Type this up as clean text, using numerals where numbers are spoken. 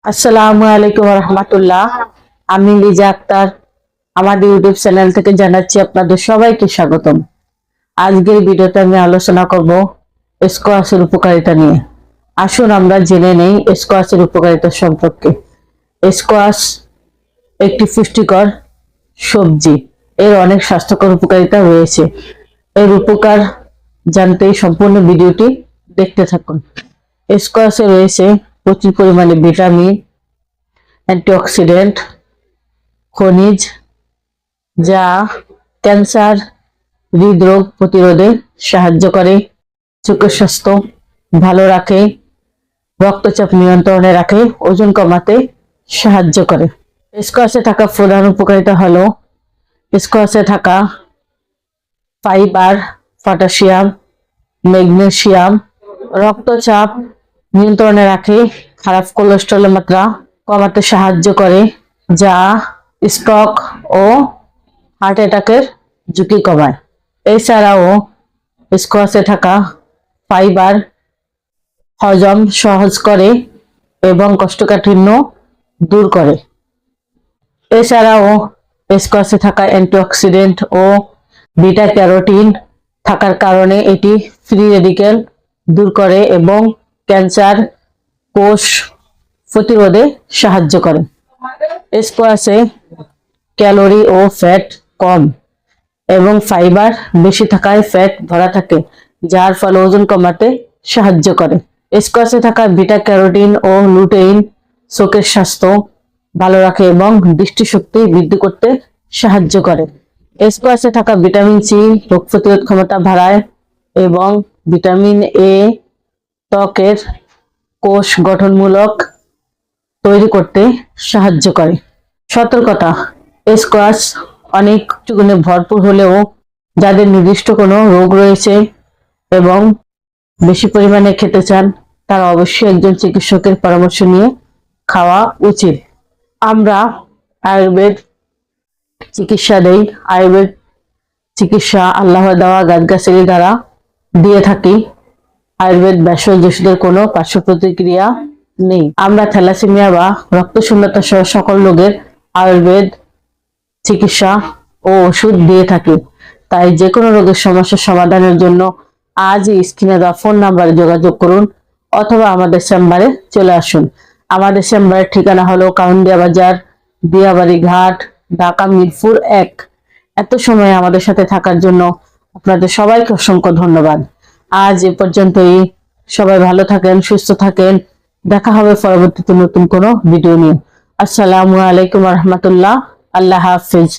আসসালামু আলাইকুম রহমতুল্লাহ। আমি লিজা আক্তার আমাদের ইউটিউব চ্যানেল থেকে জানাচ্ছি আপনাদের সবাইকে স্বাগতম। আজকের ভিডিওতে আমি আলোচনা করব স্কোয়াশের উপকারিতা নিয়ে। আসুন আমরা জেনে নেই স্কোয়াশের উপকারিতা সম্পর্কে। স্কোয়াশ একটি পুষ্টিকর সবজি, এর অনেক স্বাস্থ্যকর উপকারিতা রয়েছে। এর উপকার জানতে সম্পূর্ণ ভিডিওটি দেখতে থাকুন। স্কোয়াশে রয়েছে প্রচুর পরিমাণে ভিটামিন, অ্যান্টিঅক্সিডেন্ট, খনিজ, যা ক্যান্সার, হৃদরোগ প্রতিরোধে সাহায্য করে, চোখের স্বাস্থ্য ভালো রাখে, রক্তচাপ নিয়ন্ত্রণে রাখে, ওজন কমাতে সাহায্য করে। স্কোয়াশে থাকা প্রধান উপকারিতা হলো স্কোয়াশে থাকা ফাইবার, পটাশিয়াম, ম্যাগনেসিয়াম রক্তচাপ নিয়ন্ত্রণে রাখে, খারাপ কোলেস্টেরলের মাত্রা কমাতে সাহায্য করে, যা স্ট্রোক ও হার্ট অ্যাটাকের ঝুঁকি কমায়। এছাড়াও স্কোয়াশে থাকা ফাইবার হজম সহজ করে এবং কোষ্ঠকাঠিন্য দূর করে। এছাড়াও স্কোয়াশে থাকা অ্যান্টিঅক্সিডেন্ট ও বিটা ক্যারোটিন থাকার কারণে এটি ফ্রি রেডিক্যাল দূর করে এবং ক্যান্সার কোষ প্রতিরোধে সাহায্য করে। স্কোয়াশে ক্যালোরি ও ফ্যাট কম এবং ফাইবার বেশি থাকায় ফ্যাট ধরা থাকে, যার ফলে ওজন কমাতে সাহায্য করে। স্কোয়াশে থাকা বিটা ক্যারোটিন ও লুটেইন চোখের স্বাস্থ্য ভালো রাখে এবং দৃষ্টিশক্তি বৃদ্ধি করতে সাহায্য করে। স্কোয়াশে থাকা ভিটামিন সি রোগ প্রতিরোধ ক্ষমতা বাড়ায় এবং ভিটামিন এ ত্বকের কোষ গঠনমূলক তৈরি করতে সাহায্য করে। সতর্কতা: স্কোয়াশ অনেক গুণে ভরপুর হলেও যাদের নির্দিষ্ট কোনো রোগ রয়েছে এবং বেশি পরিমাণে খেতে চান, তারা অবশ্যই একজন চিকিৎসকের পরামর্শ নিয়ে খাওয়া উচিত। আমরা আয়ুর্বেদ চিকিৎসা দেই। আয়ুর্বেদ চিকিৎসা আল্লাহর দেওয়া গাছগাছালি দ্বারা দিয়ে থাকি। আয়ুর্বেদ ভেষজ ওষুধের কোনো পার্শ্ব প্রতিক্রিয়া নেই। আমরা থ্যালাসেমিয়া বা রক্তশূন্যতা সহ সকল রোগের আয়ুর্বেদ চিকিৎসা ও ওষুধ দিয়ে থাকি। তাই যে কোনো রোগের সমস্যার সমাধানের জন্য আজই স্ক্রিনে দেওয়া ফোন নাম্বারে যোগাযোগ করুন অথবা আমাদের চেম্বারে চলে আসুন। আমাদের চেম্বারের ঠিকানা হলো কাউন্দিয়া বাজার, দিয়াবাড়ি ঘাট, ঢাকা মিরপুর 1। এত সময় আমাদের সাথে থাকার জন্য আপনাদের সবাইকে অসংখ্য ধন্যবাদ। আজ এ পর্যন্তই। সবাই ভালো থাকেন, সুস্থ থাকেন। দেখা হবে পরবর্তীতে নতুন কোনো ভিডিও নিয়ে। আসসালামু আলাইকুম রহমতুল্লাহ। আল্লাহ হাফিজ।